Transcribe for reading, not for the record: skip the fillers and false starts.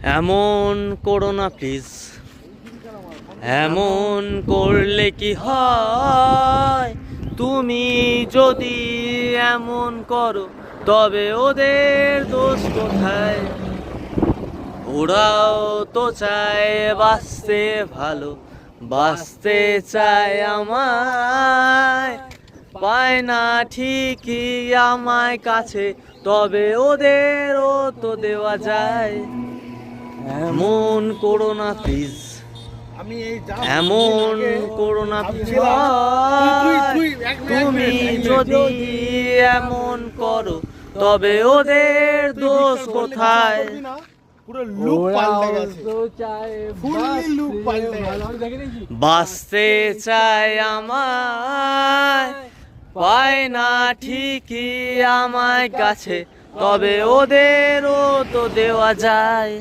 এমন করো না প্লিজ, এমন করলে কি হয়? তুমি যদি এমন করো তবে ওদের দোষ কোথায়? ওরাও তো চায় বাঁচতে, ভালো বাঁচতে চায়, আমায় পায় না ঠিকই আমায় কাছে, তবে ওদেরও তো দেওয়া যায়। এমন করো না প্লিজ, এমন করো না প্লিজ। তুমি যদি এমন করো তবে ওদের দোষ কোথায়? পুরো লুক পাল্টে গেছে, ফুললি লুক পাল্টে গেছে। বাঁচতে চায় আমায়, পায় না ঠিকই আমায় কাছে, তবে ওদেরও তো দেওয়া যায়।